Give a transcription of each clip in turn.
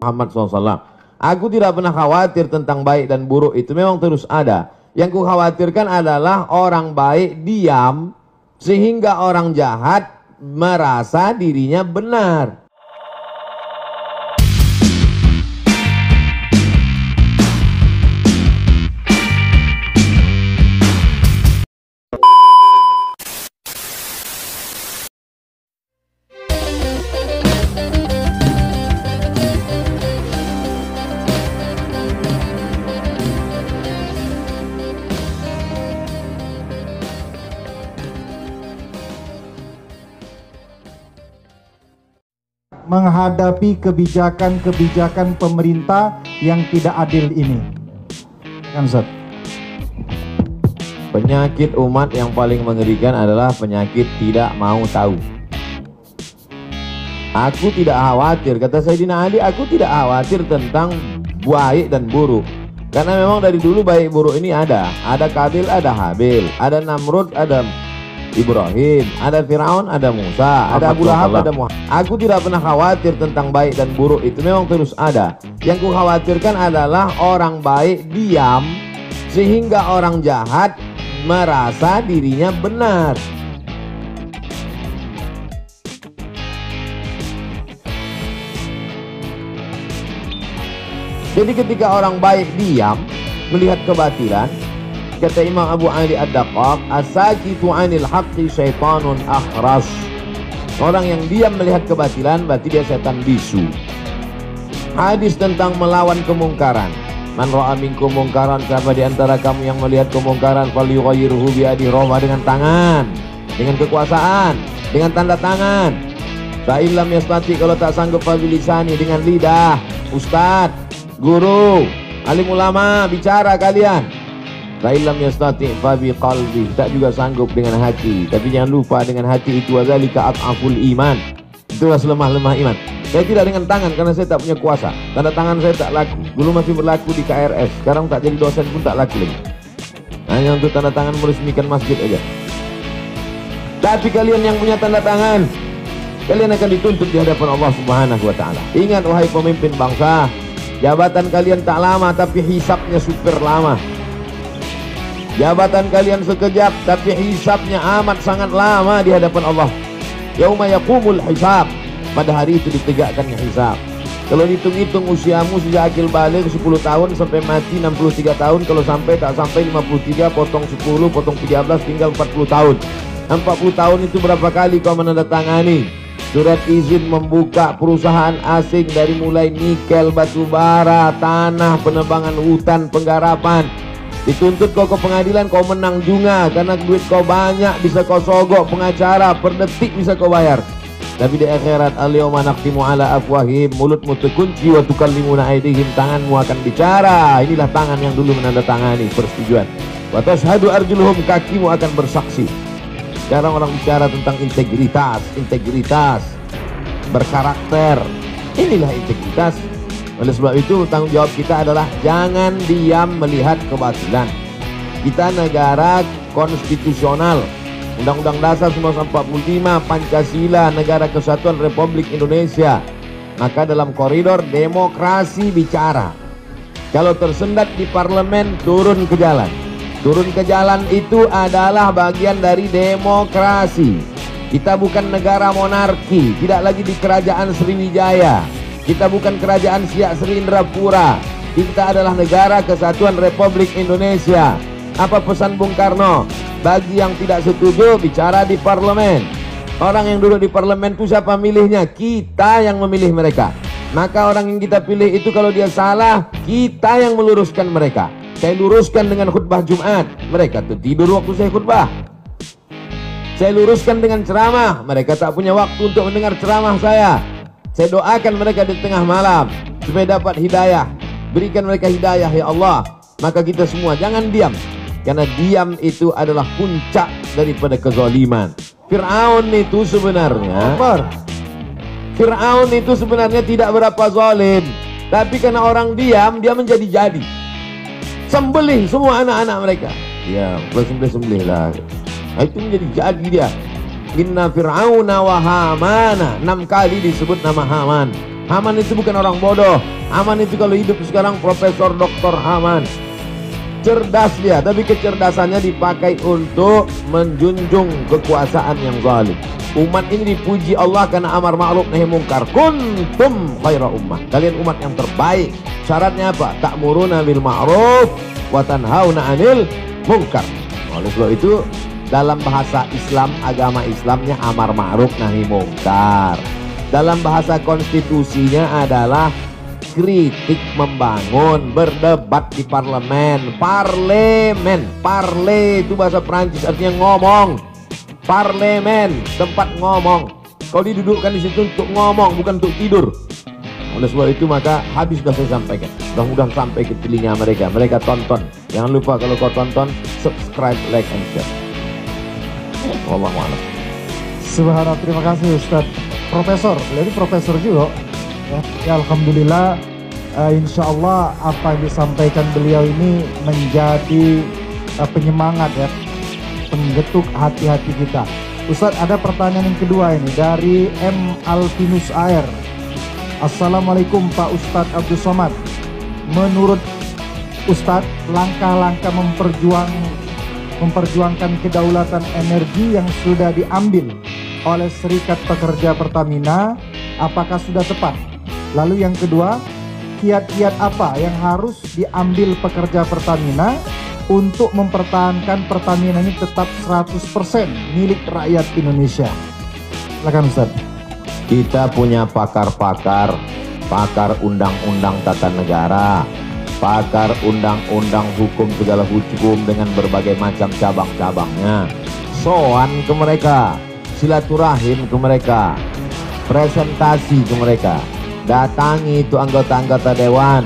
Muhammad SAW. Aku tidak pernah khawatir tentang baik dan buruk, itu memang terus ada. Yang ku khawatirkan adalah orang baik diam sehingga orang jahat merasa dirinya benar. Menghadapi kebijakan-kebijakan pemerintah yang tidak adil ini. Kan, Ustaz? Penyakit umat yang paling mengerikan adalah penyakit tidak mau tahu. Aku tidak khawatir, kata Sayyidina Ali, aku tidak khawatir tentang baik dan buruk. Karena memang dari dulu baik buruk ini ada. Ada Kabil, ada Habil, ada Namrud, ada Ibrahim, ada Firaun, ada Musa, ada Abu Lahab, ada Muhammad. Aku tidak pernah khawatir tentang baik dan buruk, itu memang terus ada. Yang ku khawatirkan adalah orang baik diam sehingga orang jahat merasa dirinya benar. Jadi ketika orang baik diam melihat kebatilan, kata Imam Abu Ali Ad-Daqqaq, as-sakitu 'anil haqqi syaitanun akhras. Orang yang diam melihat kebatilan berarti dia setan bisu. Hadis tentang melawan kemungkaran. Man ra'a minkum mungkaran, siapa di antara kamu yang melihat kemungkaran, falyughayyirhu bi yadihi, rubah dengan tangan, dengan kekuasaan, dengan tanda tangan. Fa illam yastati, kalau tak sanggup, fa bilisani, dengan lidah. Ustaz, guru, alim ulama, bicara kalian. Fa'ilam yastati' fa biqalbi, tak juga sanggup dengan hati. Tapi jangan lupa dengan hati itu wadzalika at'aful iman, itulah selemah-lemah iman. Saya tidak dengan tangan karena saya tak punya kuasa. Tanda tangan saya tak laku. Dulu masih berlaku di KRS, sekarang tak jadi dosen pun tak laku lagi. Hanya untuk tanda tangan meresmikan masjid aja. Tapi kalian yang punya tanda tangan, kalian akan dituntut di hadapan Allah Subhanahu wa ta'ala. Ingat wahai pemimpin bangsa, jabatan kalian tak lama tapi hisabnya super lama. Jabatan kalian sekejap tapi hisabnya amat sangat lama di hadapan Allah. Yauma yaqumul hisab, pada hari itu ditegakkannya hisab. Kalau hitung-hitung usiamu sejak akil baligh 10 tahun sampai mati 63 tahun, kalau sampai tak sampai 53, potong 10, potong 13, tinggal 40 tahun. 40 tahun itu berapa kali kau menandatangani surat izin membuka perusahaan asing dari mulai nikel, batu bara, tanah, penebangan hutan, penggarapan. Dituntut kau ke pengadilan, kau menang juga karena duit kau banyak, bisa kau sogok pengacara, per detik bisa kau bayar. Tapi di akhirat, al-yawma nakhtimu ala afwahim, mulutmu terkunci, wa tukallimuna aydihim, tanganmu akan bicara. Inilah tangan yang dulu menandatangani persetujuan. Wa tashhadu arjuluhum, kakimu akan bersaksi. Sekarang orang bicara tentang integritas, berkarakter. Inilah integritas. Oleh sebab itu tanggung jawab kita adalah jangan diam melihat kebatilan. Kita negara konstitusional, Undang-Undang Dasar 1945, Pancasila, Negara Kesatuan Republik Indonesia. Maka dalam koridor demokrasi bicara. Kalau tersendat di parlemen, turun ke jalan. Turun ke jalan itu adalah bagian dari demokrasi. Kita bukan negara monarki, tidak lagi di kerajaan Sriwijaya. Kita bukan kerajaan Siak Sri Indrapura. Kita adalah negara kesatuan Republik Indonesia. Apa pesan Bung Karno? Bagi yang tidak setuju, bicara di parlemen. Orang yang duduk di parlemen itu siapa milihnya? Kita yang memilih mereka. Maka orang yang kita pilih itu kalau dia salah, kita yang meluruskan mereka. Saya luruskan dengan khutbah Jumat, mereka tuh tidur waktu saya khutbah. Saya luruskan dengan ceramah, mereka tak punya waktu untuk mendengar ceramah saya. Saya doakan mereka di tengah malam supaya dapat hidayah. Berikan mereka hidayah ya Allah. Maka kita semua jangan diam, karena diam itu adalah puncak daripada kezaliman. Fir'aun itu sebenarnya tidak berapa zalim, tapi karena orang diam, dia menjadi-jadi. Sembelih semua anak-anak mereka. Ya, bersembelih-sembelih lah. Itu menjadi-jadi dia. Inna fir'auna wa hamana, 6 kali disebut nama Haman. Haman itu bukan orang bodoh. Haman itu kalau hidup sekarang Profesor Dr. Haman. Cerdas dia, tapi kecerdasannya dipakai untuk menjunjung kekuasaan yang zalim. Umat ini dipuji Allah karena amar ma'ruf nahi mungkar. Kuntum khaira ummah. Kalian umat yang terbaik. Syaratnya apa? Ta'muruna bil ma'ruf wa tanhauna 'anil munkar. Oleh sebab itu dalam bahasa Islam, agama Islamnya amar ma'ruf nahi mungkar. Dalam bahasa konstitusinya adalah kritik membangun, berdebat di parlemen. Parlemen, parle itu bahasa Prancis artinya ngomong. Parlemen, tempat ngomong. Kau didudukkan di situ untuk ngomong, bukan untuk tidur. Oleh sebab itu maka habis sudah saya sampaikan. Mudah-mudahan sampai ke telinga mereka. Mereka tonton. Jangan lupa kalau kau tonton, subscribe, like, and share. Wallahu a'lam. Subhanallah, terima kasih Ustadz. Profesor, jadi profesor juga. Ya, alhamdulillah, insya Allah apa yang disampaikan beliau ini menjadi penyemangat ya, penggetuk hati-hati kita. Ustadz, ada pertanyaan yang kedua ini dari M. Alvinus Air. Assalamualaikum Pak Ustadz Abdul Somad. Menurut Ustadz, langkah-langkah memperjuangkan kedaulatan energi yang sudah diambil oleh Serikat Pekerja Pertamina, apakah sudah tepat? Lalu yang kedua, kiat-kiat apa yang harus diambil pekerja Pertamina untuk mempertahankan Pertamina ini tetap 100% milik rakyat Indonesia? Silakan Ustaz. Kita punya pakar-pakar, pakar undang-undang tata negara, pakar undang-undang hukum segala hukum dengan berbagai macam cabang-cabangnya. Soan ke mereka, silaturahim ke mereka, presentasi ke mereka. Datangi itu anggota-anggota dewan.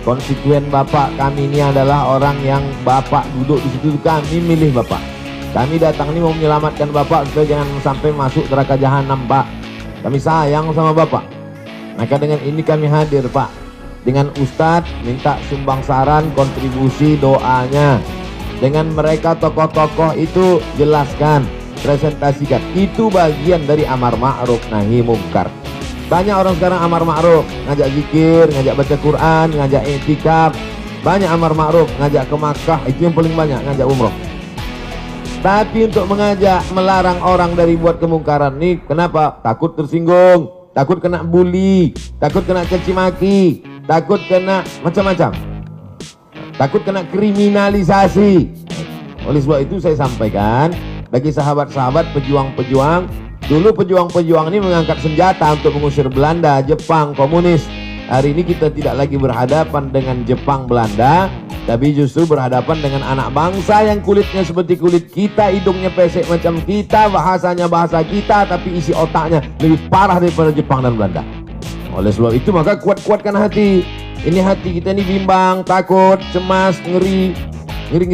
Konstituen Bapak kami ini adalah orang yang Bapak duduk di situ, kami milih Bapak. Kami datang ini mau menyelamatkan Bapak supaya jangan sampai masuk neraka jahanam, Pak. Kami sayang sama Bapak. Maka dengan ini kami hadir, Pak. Dengan Ustadz minta sumbang saran, kontribusi, doanya. Dengan mereka tokoh-tokoh itu jelaskan, presentasikan. Itu bagian dari amar ma'ruf nahi mungkar. Banyak orang sekarang amar ma'ruf, ngajak zikir, ngajak baca Quran, ngajak i'tikaf. Banyak amar ma'ruf, ngajak ke Makkah, itu yang paling banyak, ngajak umroh. Tapi untuk mengajak, melarang orang dari buat kemungkaran nih, kenapa? Takut tersinggung, takut kena bully, takut kena caci maki, takut kena macam-macam, takut kena kriminalisasi. Oleh sebab itu saya sampaikan bagi sahabat-sahabat pejuang-pejuang, dulu pejuang-pejuang ini mengangkat senjata untuk mengusir Belanda, Jepang, komunis. Hari ini kita tidak lagi berhadapan dengan Jepang, Belanda, tapi justru berhadapan dengan anak bangsa yang kulitnya seperti kulit kita, hidungnya pesek macam kita, bahasanya bahasa kita, tapi isi otaknya lebih parah daripada Jepang dan Belanda. Oleh sebab itu maka kuat-kuatkan hati. Ini hati kita ini bimbang, takut, cemas, ngeri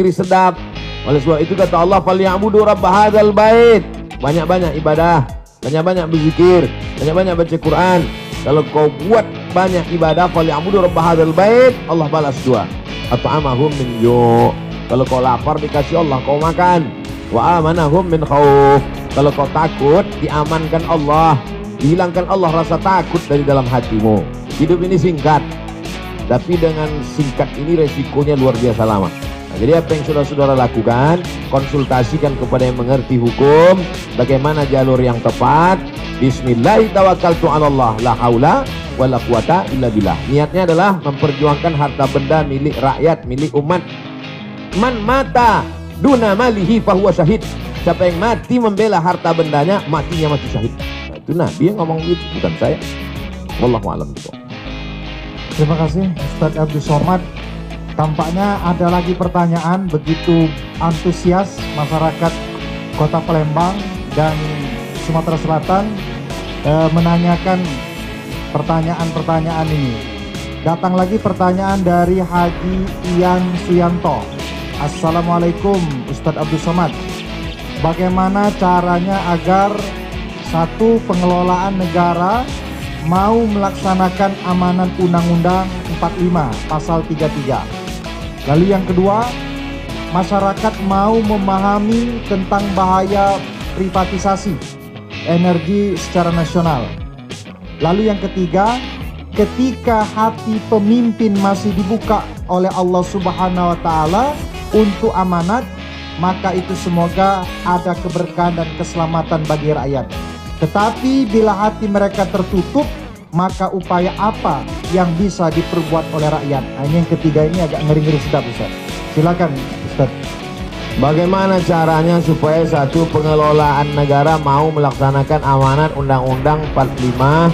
sedap. Oleh sebab itu kata Allah, "Falyabudu rabb hadzal bait." Banyak-banyak ibadah, banyak-banyak berzikir, banyak-banyak baca Quran. Kalau kau buat banyak ibadah, falyabudu rabb hadzal bait, Allah balas dua. At'amahum min ju'. Kalau kau lapar dikasih Allah kau makan. Wa amanahum min khauf. Kalau kau takut diamankan Allah, dihilangkan Allah rasa takut dari dalam hatimu. Hidup ini singkat, tapi dengan singkat ini resikonya luar biasa lama. Nah, jadi apa yang saudara-saudara lakukan, konsultasikan kepada yang mengerti hukum, bagaimana jalur yang tepat. Bismillahirrahmanirrahim, la haula wala quwata illa billah. Niatnya adalah memperjuangkan harta benda milik rakyat, milik umat. Man mata duna malihi fahuwa syahid. Siapa yang mati membela harta bendanya, matinya mati syahid. Nah, itu Nabi yang ngomong gitu, bukan saya. Wallahu a'lam. Terima kasih Ustadz Abdul Somad. Tampaknya ada lagi pertanyaan, begitu antusias masyarakat Kota Palembang dan Sumatera Selatan menanyakan pertanyaan-pertanyaan ini. Datang lagi pertanyaan dari Haji Ian Suyanto. Assalamualaikum Ustadz Abdul Somad. Bagaimana caranya agar satu, pengelolaan negara mau melaksanakan amanat Undang-Undang 45 pasal 33. Lalu yang kedua, masyarakat mau memahami tentang bahaya privatisasi energi secara nasional. Lalu yang ketiga, ketika hati pemimpin masih dibuka oleh Allah Subhanahu wa Ta'ala untuk amanat, maka itu semoga ada keberkahan dan keselamatan bagi rakyat. Tetapi bila hati mereka tertutup, maka upaya apa yang bisa diperbuat oleh rakyat? Nah, ini yang ketiga, ini agak ngeri-ngeri sedap, Ustaz. Silakan, Ustaz. Bagaimana caranya supaya satu pengelolaan negara mau melaksanakan amanat Undang-Undang 45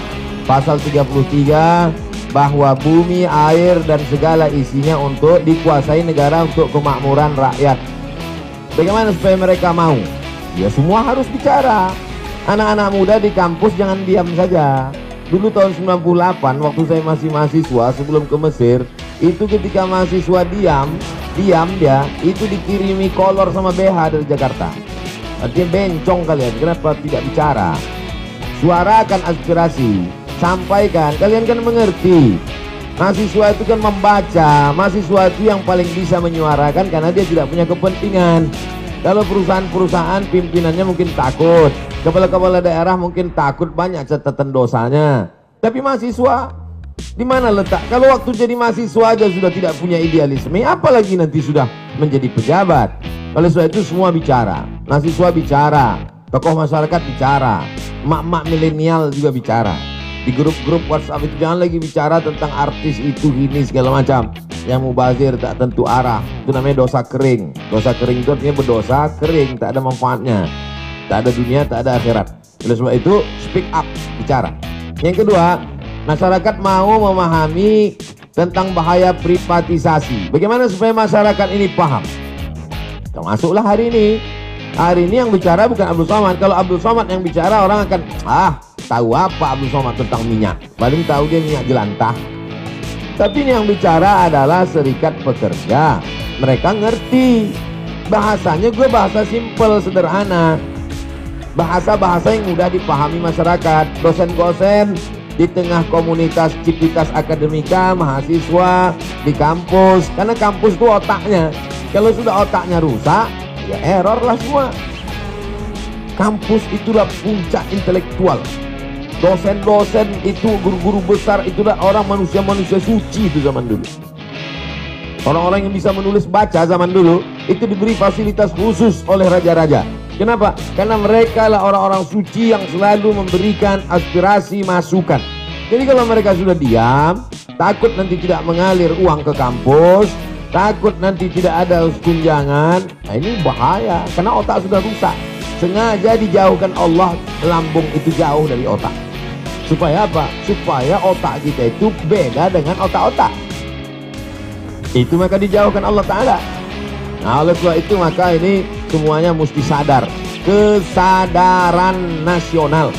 Pasal 33 bahwa bumi, air, dan segala isinya untuk dikuasai negara untuk kemakmuran rakyat. Bagaimana supaya mereka mau? Ya semua harus bicara. Anak-anak muda di kampus jangan diam saja. Dulu tahun 98 waktu saya masih mahasiswa sebelum ke Mesir, itu ketika mahasiswa diam dia itu dikirimi kolor sama BH dari Jakarta. Artinya bencong kalian, kenapa tidak bicara? Suarakan aspirasi, sampaikan, kalian kan mengerti. Mahasiswa itu kan membaca, mahasiswa itu yang paling bisa menyuarakan karena dia tidak punya kepentingan. Kalau perusahaan-perusahaan pimpinannya mungkin takut, kepala-kepala daerah mungkin takut, banyak catatan dosanya. Tapi mahasiswa, di mana letak? Kalau waktu jadi mahasiswa aja sudah tidak punya idealisme, apalagi nanti sudah menjadi pejabat. Oleh sebab itu semua bicara, mahasiswa bicara, tokoh masyarakat bicara, mak-mak milenial juga bicara. Di grup-grup WhatsApp itu jangan lagi bicara tentang artis itu ini segala macam yang mubazir tak tentu arah. Itu namanya dosa kering. Dosa kering itu artinya berdosa kering, tak ada manfaatnya, tak ada dunia, tak ada akhirat. Oleh sebab itu speak up, bicara. Yang kedua, masyarakat mau memahami tentang bahaya privatisasi. Bagaimana supaya masyarakat ini paham? Termasuklah hari ini. Hari ini yang bicara bukan Abdul Somad. Kalau Abdul Somad yang bicara, orang akan tahu apa Abdul Somad tentang minyak? Paling tahu dia minyak jelantah. Tapi ini yang bicara adalah serikat pekerja. Mereka ngerti. Bahasanya gue bahasa simpel, sederhana. Bahasa-bahasa yang mudah dipahami masyarakat. Dosen-dosen di tengah komunitas Civitas Akademika, mahasiswa di kampus. Karena kampus itu otaknya. Kalau sudah otaknya rusak, ya error lah semua. Kampus itulah puncak intelektual. Dosen-dosen itu, guru-guru besar itulah orang manusia-manusia suci itu zaman dulu. Orang-orang yang bisa menulis baca zaman dulu itu diberi fasilitas khusus oleh raja-raja. Kenapa? Karena mereka lah orang-orang suci yang selalu memberikan aspirasi, masukan. Jadi kalau mereka sudah diam, takut nanti tidak mengalir uang ke kampus, takut nanti tidak ada tunjangan. Nah ini bahaya, karena otak sudah rusak. Sengaja dijauhkan Allah, lambung itu jauh dari otak. Supaya apa? Supaya otak kita itu beda dengan otak-otak. Itu maka dijauhkan Allah Ta'ala. Nah oleh sebab itu maka ini semuanya mesti sadar. Kesadaran nasional.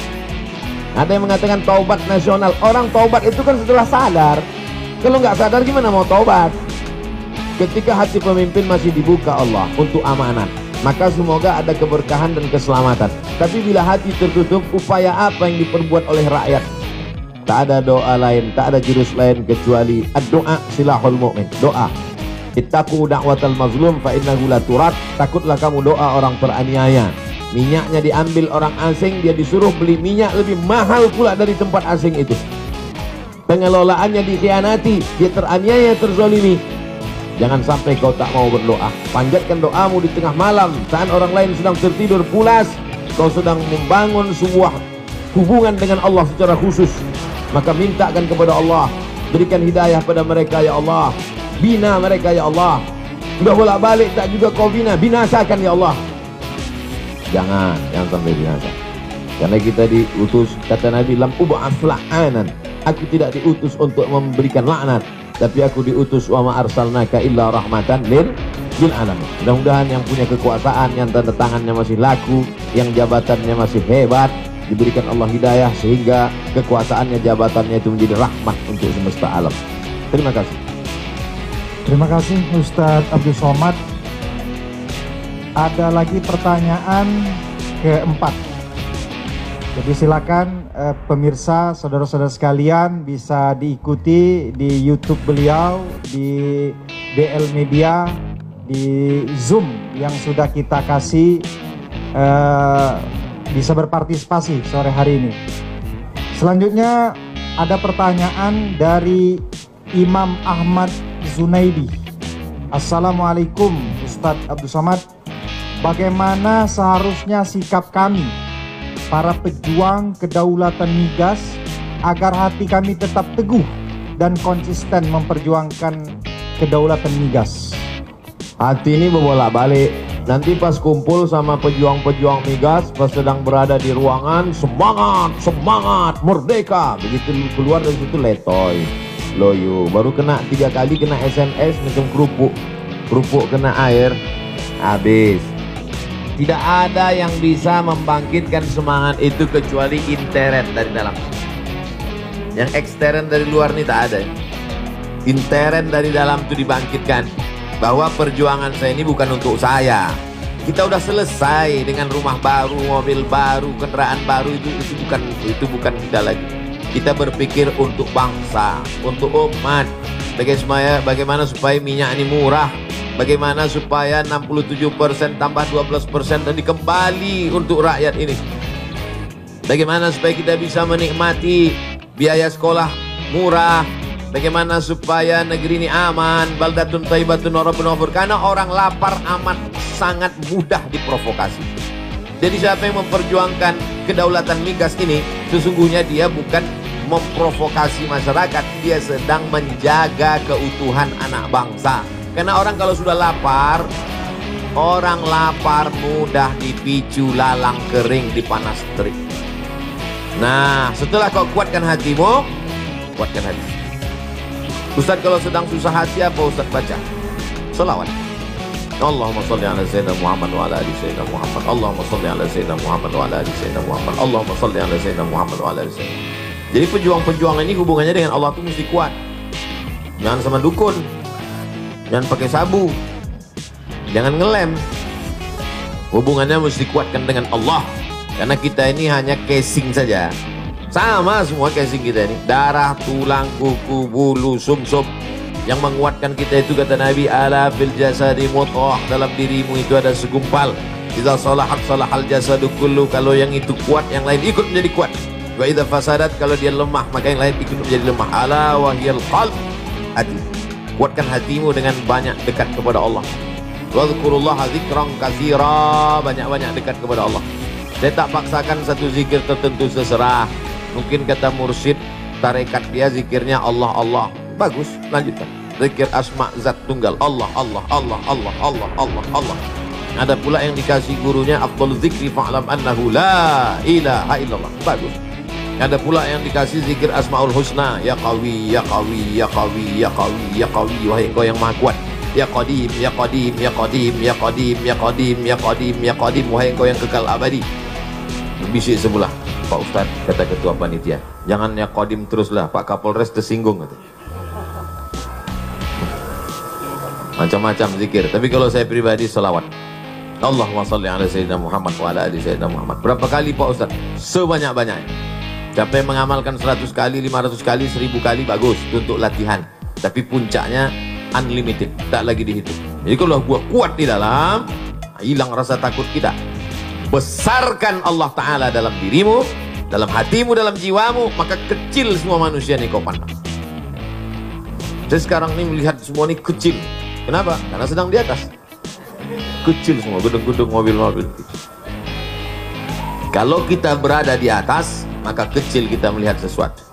Ada yang mengatakan taubat nasional. Orang taubat itu kan setelah sadar. Kalau nggak sadar gimana mau taubat? Ketika hati pemimpin masih dibuka Allah untuk amanat, maka semoga ada keberkahan dan keselamatan. Tapi bila hati tertutup, upaya apa yang diperbuat oleh rakyat? Tak ada doa lain, tak ada jurus lain kecuali doa silahul mu'min. Doa. Ittaqu da'watal mazlum fa innahu la turat. Takutlah kamu doa orang teraniaya. Minyaknya diambil orang asing, dia disuruh beli minyak lebih mahal pula dari tempat asing itu. Pengelolaannya dikhianati, dia teraniaya, terzolimi. Jangan sampai kau tak mau berdoa. Panjatkan doamu di tengah malam saat orang lain sedang tertidur pulas. Kau sedang membangun sebuah hubungan dengan Allah secara khusus. Maka mintakan kepada Allah, berikan hidayah pada mereka ya Allah. Bina mereka ya Allah. Sudah bolak-balik tak juga kau bina, binasakan ya Allah. Jangan sampai binasa. Karena kita diutus, kata Nabi, lam ub'ats la'anan. Aku tidak diutus untuk memberikan laknat, tapi aku diutus wa ma arsalnaka illa rahmatan lil alamin. Mudah-mudahan yang punya kekuasaan, yang tanda tangannya masih laku, yang jabatannya masih hebat, diberikan Allah hidayah sehingga kekuasaannya, jabatannya itu menjadi rahmat untuk semesta alam. Terima kasih. Terima kasih Ustadz Abdul Somad. Ada lagi pertanyaan keempat. Jadi silakan pemirsa, saudara-saudara sekalian bisa diikuti di YouTube beliau, di DL Media, di Zoom yang sudah kita kasih, bisa berpartisipasi sore hari ini. Selanjutnya ada pertanyaan dari Imam Ahmad Zunaidi. Assalamualaikum Ustadz Abdul Somad. Bagaimana seharusnya sikap kami, para pejuang kedaulatan migas, agar hati kami tetap teguh dan konsisten memperjuangkan kedaulatan migas? Hati ini berbolak-balik. Nanti pas kumpul sama pejuang-pejuang migas, pas sedang berada di ruangan, semangat, semangat, merdeka. Begitu keluar dari situ letoy, loyo. Baru kena 3 kali kena SMS macam kerupuk. Kerupuk kena air, habis. Tidak ada yang bisa membangkitkan semangat itu kecuali intern dari dalam. Yang ekstern dari luar ini tak ada. Intern dari dalam itu dibangkitkan. Bahwa perjuangan saya ini bukan untuk saya. Kita udah selesai dengan rumah baru, mobil baru, kendaraan baru, itu bukan kita lagi. Kita berpikir untuk bangsa, untuk umat. Bagaimana supaya minyak ini murah? Bagaimana supaya 67% tambah 12% dan dikembali untuk rakyat ini? Bagaimana supaya kita bisa menikmati biaya sekolah murah? Bagaimana supaya negeri ini aman? Baldatun thayyibatun wa rabbun ghafur. Karena orang lapar amat sangat mudah diprovokasi. Jadi siapa yang memperjuangkan kedaulatan migas ini, sesungguhnya dia bukan memprovokasi masyarakat, dia sedang menjaga keutuhan anak bangsa. Karena orang kalau sudah lapar, orang lapar mudah dipicu lalang kering di panas terik. Nah, setelah kau kuatkan hatimu, kuatkan hati. Ustaz kalau sedang susah hati apa Ustaz baca? Selawat. Allahumma sholli ala sayyidina Muhammad wa ala ali sayyidina Muhammad. Allahumma sholli ala sayyidina Muhammad wa ala ali sayyidina Muhammad. Allahumma sholli ala sayyidina Muhammad wa ala ali sayyidina. Jadi pejuang-pejuang ini hubungannya dengan Allah itu mesti kuat. Jangan sama dukun. Jangan pakai sabu, jangan ngelem. Hubungannya mesti kuatkan dengan Allah. Karena kita ini hanya casing saja. Sama semua casing kita ini. Darah, tulang, kuku, bulu, sumsum. Yang menguatkan kita itu kata Nabi, ala fil jasadi mudghah, dalam dirimu itu ada segumpal. Idza salahat salahal jasadu kullu. Kalau yang itu kuat, yang lain ikut menjadi kuat. Wa idza fasadat, kalau dia lemah, maka yang lain ikut menjadi lemah. Ala wahyal qalb, hati. Kuatkan hatimu dengan banyak dekat kepada Allah. Wadhkurullaha dzikran katsira, banyak-banyak dekat kepada Allah. Saya tak paksakan satu zikir tertentu, seserah. Mungkin kata mursyid tarekat dia zikirnya Allah Allah. Bagus, lanjutkan. Zikir asma zat tunggal, Allah Allah Allah Allah Allah Allah Allah. Ada pula yang dikasih gurunya afdal zikri fa'lam annahu la ilaha illallah. Bagus. Ada pula yang dikasih zikir Asmaul Husna, ya Qawi, ya Qawi, ya Qawi, ya Qawi, ya Qawi, wahai engkau yang maha kuat. Ya Qadim, ya Qadim, ya Qadim, ya Qadim, ya Qadim, ya Qadim, ya Qadim, wahai engkau yang kekal abadi. Bisik sebelah, Pak Ustadz, kata ketua panitia, jangan ya Qadim teruslah, Pak Kapolres tersinggung. Macam-macam zikir, tapi kalau saya pribadi selawat. Allahumma sholli ala sayyidina Muhammad wa ala ali sayyidina Muhammad. Berapa kali Pak Ustadz? Sebanyak-banyaknya. Siapa yang mengamalkan 100 kali, 500 kali, 1000 kali, bagus untuk latihan. Tapi puncaknya unlimited, tak lagi dihitung. Jadi kalau gua kuat di dalam, hilang rasa takut kita. Besarkan Allah Ta'ala dalam dirimu, dalam hatimu, dalam jiwamu, maka kecil semua manusia ini kau pandang. Saya sekarang ini melihat semua ini kecil. Kenapa? Karena sedang di atas. Kecil semua, gedung-gedung, mobil-mobil. Kalau kita berada di atas, maka kecil kita melihat sesuatu.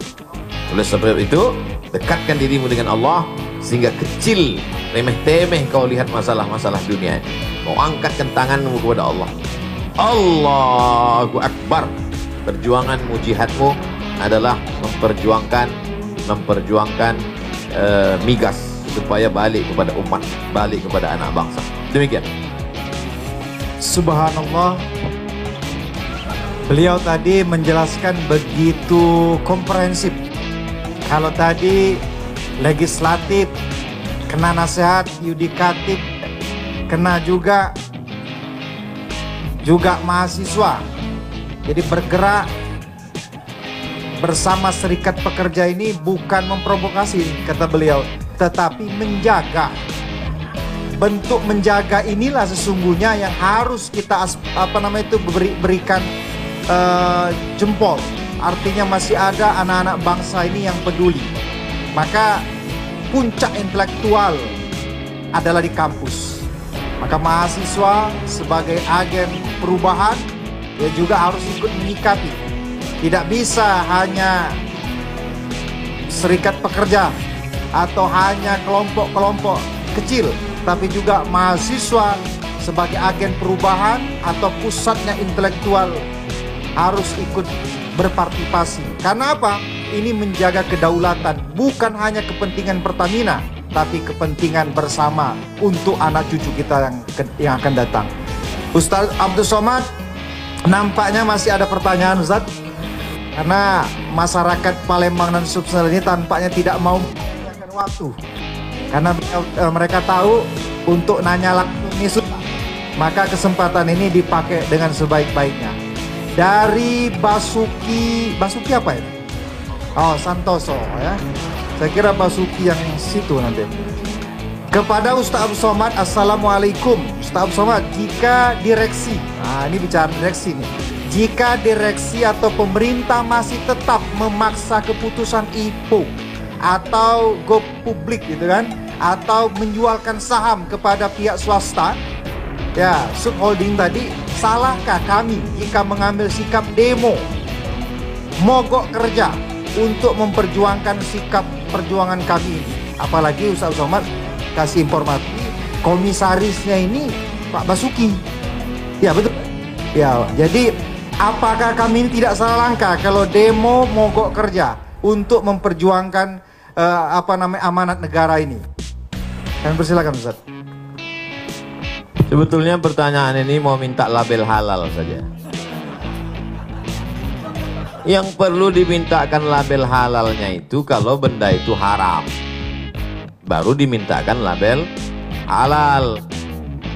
Oleh sebab itu, dekatkan dirimu dengan Allah, sehingga kecil, remeh-temeh kau lihat masalah-masalah dunia. Kau angkatkan tanganmu kepada Allah. Allahu Akbar. Perjuanganmu, jihadmu adalah memperjuangkan migas supaya balik kepada umat, balik kepada anak bangsa. Demikian. Subhanallah. Beliau tadi menjelaskan begitu komprehensif. Kalau tadi legislatif, kena nasihat, yudikatif, kena juga mahasiswa. Jadi bergerak bersama serikat pekerja ini bukan memprovokasi, kata beliau, tetapi menjaga. Bentuk menjaga inilah sesungguhnya yang harus kita berikan jempol. artinya masih ada anak-anak bangsa ini yang peduli. Maka puncak intelektual adalah di kampus. Maka mahasiswa sebagai agen perubahan, dia juga harus ikut menyikapi. Tidak bisa hanya serikat pekerja atau hanya kelompok-kelompok kecil, tapi juga mahasiswa sebagai agen perubahan atau pusatnya intelektual harus ikut berpartisipasi. Karena apa? Ini menjaga kedaulatan, bukan hanya kepentingan Pertamina, tapi kepentingan bersama untuk anak cucu kita yang akan datang. Ustaz Abdul Somad, nampaknya masih ada pertanyaan, Ustaz. Karena masyarakat Palembang dan Sumsel ini tampaknya tidak mau menggunakan waktu. Karena mereka tahu untuk nanya langsung ini susah. Maka kesempatan ini dipakai dengan sebaik-baiknya. Dari Basuki apa ini? Oh, Santoso ya. Saya kira Basuki yang situ nanti. Kepada Ustaz Abdul Somad, Assalamualaikum. Ustaz Abdul Somad, jika direksi, nah ini bicara direksi nih. Jika direksi atau pemerintah masih tetap memaksa keputusan IPO atau go publik gitu kan, atau menjualkan saham kepada pihak swasta, ya subholding tadi, salahkah kami jika mengambil sikap demo, mogok kerja untuk memperjuangkan sikap perjuangan kami ini? Apalagi Ustaz Somad kasih informasi komisarisnya ini Pak Basuki. Ya betul. Ya, jadi apakah kami ini tidak salah langkah kalau demo mogok kerja untuk memperjuangkan amanat negara ini? Kami persilakan Ustaz. Sebetulnya pertanyaan ini mau minta label halal saja. Yang perlu dimintakan label halalnya itu kalau benda itu haram, baru dimintakan label halal.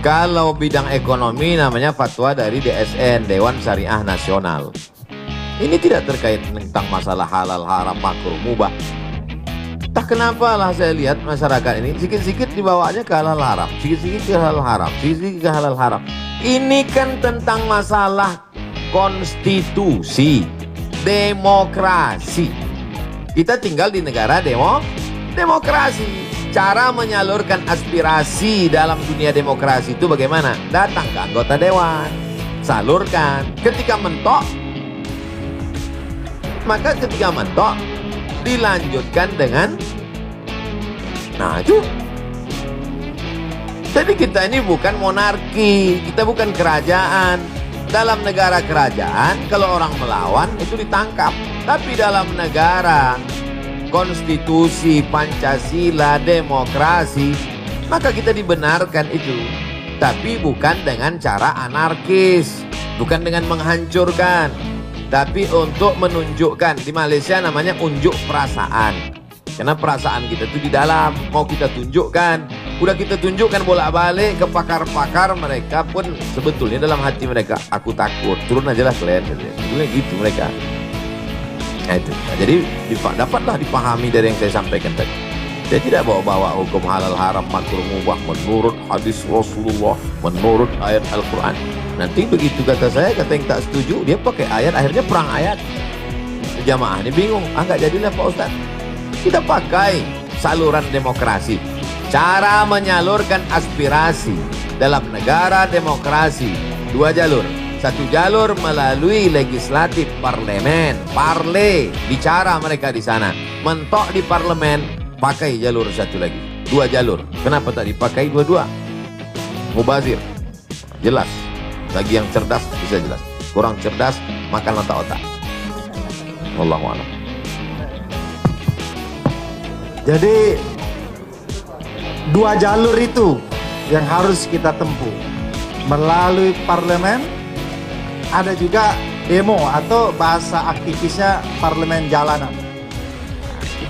Kalau bidang ekonomi namanya fatwa dari DSN, Dewan Syariah Nasional. Ini tidak terkait tentang masalah halal, haram, makruh, mubah. Entah kenapa lah saya lihat masyarakat ini sikit-sikit dibawanya ke halal haram, sikit-sikit ke halal haram, sikit-sikit ke halal haram. Ini kan tentang masalah konstitusi, demokrasi. Kita tinggal di negara demokrasi. Cara menyalurkan aspirasi dalam dunia demokrasi itu bagaimana? Datang ke anggota dewan, salurkan. Ketika mentok, maka ketika mentok dilanjutkan dengan itu. Jadi kita ini bukan monarki, kita bukan kerajaan. Dalam negara kerajaan, kalau orang melawan itu ditangkap. Tapi dalam negara konstitusi, Pancasila, demokrasi, maka kita dibenarkan itu. Tapi bukan dengan cara anarkis, bukan dengan menghancurkan, tapi untuk menunjukkan. Di Malaysia namanya unjuk perasaan. Karena perasaan kita itu di dalam, mau kita tunjukkan. Udah kita tunjukkan bolak-balik ke pakar-pakar, mereka pun sebetulnya dalam hati mereka, aku takut, turun aja lah kalian. Sebetulnya gitu mereka. Nah, itu. Nah, jadi dapatlah dipahami dari yang saya sampaikan tadi. Saya tidak bawa-bawa hukum halal haram makruh mubah menurut hadis Rasulullah, menurut ayat Al-Quran. Nanti begitu kata saya, kata yang tak setuju, dia pakai ayat, akhirnya perang ayat. Jamaah ini bingung, nggak jadilah Pak Ustaz. Kita pakai saluran demokrasi. Cara menyalurkan aspirasi dalam negara demokrasi, 2 jalur. Satu jalur melalui legislatif parlemen, parle, bicara mereka di sana. Mentok di parlemen, pakai jalur satu lagi. 2 jalur. Kenapa tak dipakai dua-dua? Mubazir, jelas. Bagi yang cerdas bisa jelas. Kurang cerdas, makan otak-otak. Wallahu a'lam. Jadi 2 jalur itu yang harus kita tempuh. Melalui parlemen, ada juga demo atau bahasa aktivisnya parlemen jalanan.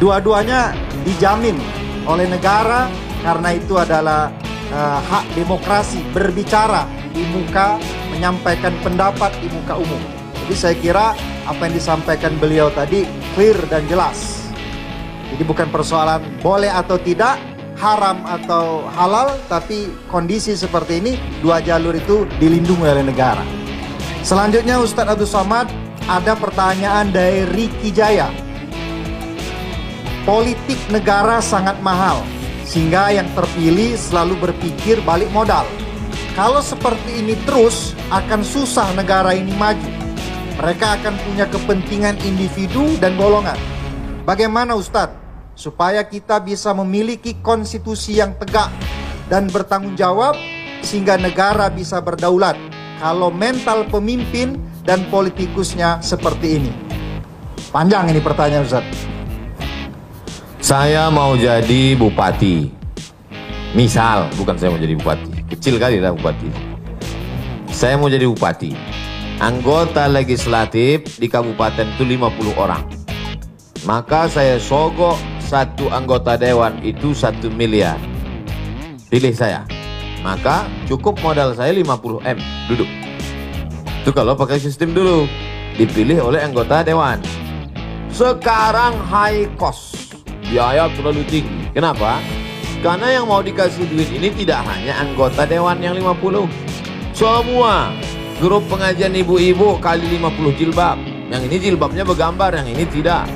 Dua-duanya dijamin oleh negara karena itu adalah hak demokrasi, berbicara di muka, menyampaikan pendapat di muka umum. Jadi saya kira apa yang disampaikan beliau tadi clear dan jelas. Jadi bukan persoalan boleh atau tidak, haram atau halal, tapi kondisi seperti ini 2 jalur itu dilindungi oleh negara. Selanjutnya Ustadz Abdul Somad, ada pertanyaan dari Ricky Jaya. Politik negara sangat mahal, sehingga yang terpilih selalu berpikir balik modal. Kalau seperti ini terus, akan susah negara ini maju. Mereka akan punya kepentingan individu dan golongan. Bagaimana Ustadz, supaya kita bisa memiliki konstitusi yang tegak dan bertanggung jawab, sehingga negara bisa berdaulat, kalau mental pemimpin dan politikusnya seperti ini? Panjang ini pertanyaan Ustadz. Saya mau jadi bupati. Misal, bukan saya mau jadi bupati. Kecil kali lah bupati. Saya mau jadi bupati. Anggota legislatif di kabupaten itu 50 orang. Maka saya sogok satu anggota dewan itu 1 miliar. Pilih saya. Maka cukup modal saya 50 M. Duduk. Itu kalau pakai sistem dulu. Dipilih oleh anggota dewan. Sekarang high cost. Biaya terlalu tinggi. Kenapa? Karena yang mau dikasih duit ini tidak hanya anggota dewan yang 50. Semua grup pengajian ibu-ibu kali 50 jilbab. Yang ini jilbabnya bergambar, yang ini tidak.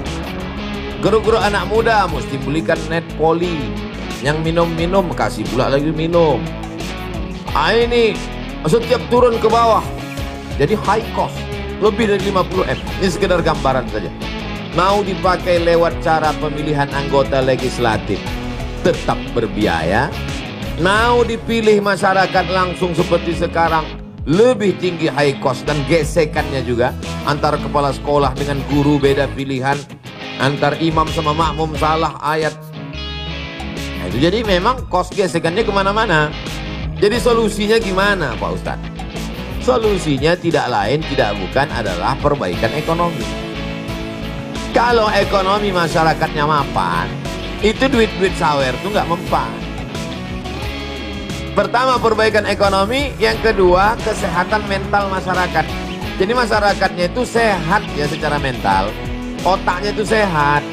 Grup-grup anak muda mesti belikan net poli. Yang minum-minum kasih pula lagi minum. Ini setiap turun ke bawah. Jadi high cost. Lebih dari 50 M. Ini sekedar gambaran saja. Mau dipakai lewat cara pemilihan anggota legislatif tetap berbiaya. Mau dipilih masyarakat langsung seperti sekarang lebih tinggi high cost, dan gesekannya juga antara kepala sekolah dengan guru beda pilihan, antar imam sama makmum salah ayat. Nah, itu jadi memang cost gesekannya kemana-mana. Jadi solusinya gimana Pak Ustadz? Solusinya tidak lain tidak bukan adalah perbaikan ekonomi. Kalau ekonomi masyarakatnya mapan, itu duit-duit sawer itu nggak mempan. Pertama perbaikan ekonomi, yang kedua kesehatan mental masyarakat. Jadi masyarakatnya itu sehat ya secara mental, otaknya itu sehat,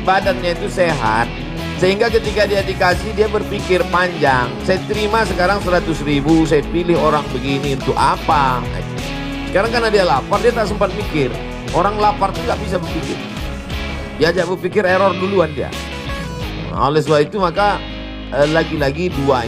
badannya itu sehat, sehingga ketika dia dikasih dia berpikir panjang. Saya terima sekarang 100.000, saya pilih orang begini untuk apa? Sekarang karena dia lapar dia tak sempat mikir. Orang lapar itu nggak bisa berpikir. Diajak berpikir error duluan dia. Nah, oleh sebab itu maka lagi-lagi dua.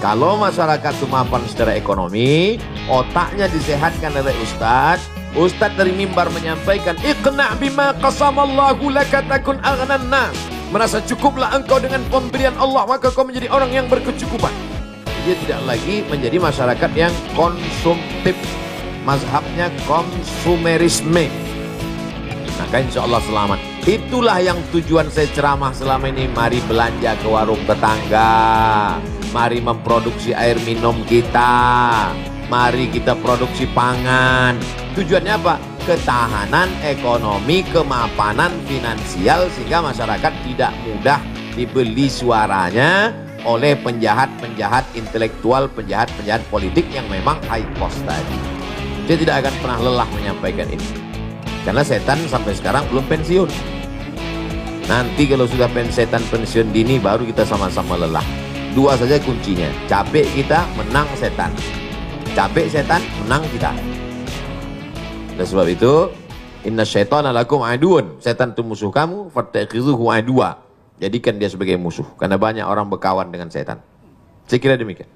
Kalau masyarakat itu mapan secara ekonomi, otaknya disehatkan oleh Ustadz. Ustadz dari mimbar menyampaikan, Iqna' bima qasamallahu laka takun aghnan nas. Merasa cukuplah engkau dengan pemberian Allah, maka kau menjadi orang yang berkecukupan. Dia tidak lagi menjadi masyarakat yang konsumtif. Mazhabnya konsumerisme. Maka insya Allah selamat. Itulah yang tujuan saya ceramah selama ini. Mari belanja ke warung tetangga. Mari memproduksi air minum kita. Mari kita produksi pangan. Tujuannya apa? Ketahanan ekonomi, kemapanan finansial, sehingga masyarakat tidak mudah dibeli suaranya oleh penjahat-penjahat intelektual, penjahat-penjahat politik yang memang high cost tadi. Dia tidak akan pernah lelah menyampaikan ini. Karena setan sampai sekarang belum pensiun. Nanti kalau sudah setan pensiun dini baru kita sama-sama lelah. Dua saja kuncinya. Capek kita, menang setan. Capek setan, menang kita. Oleh sebab itu, inna syaitana lakum aduun. Setan itu musuh kamu, fattakhidhuhu adua. Jadikan dia sebagai musuh. Karena banyak orang berkawan dengan setan. Saya kira demikian.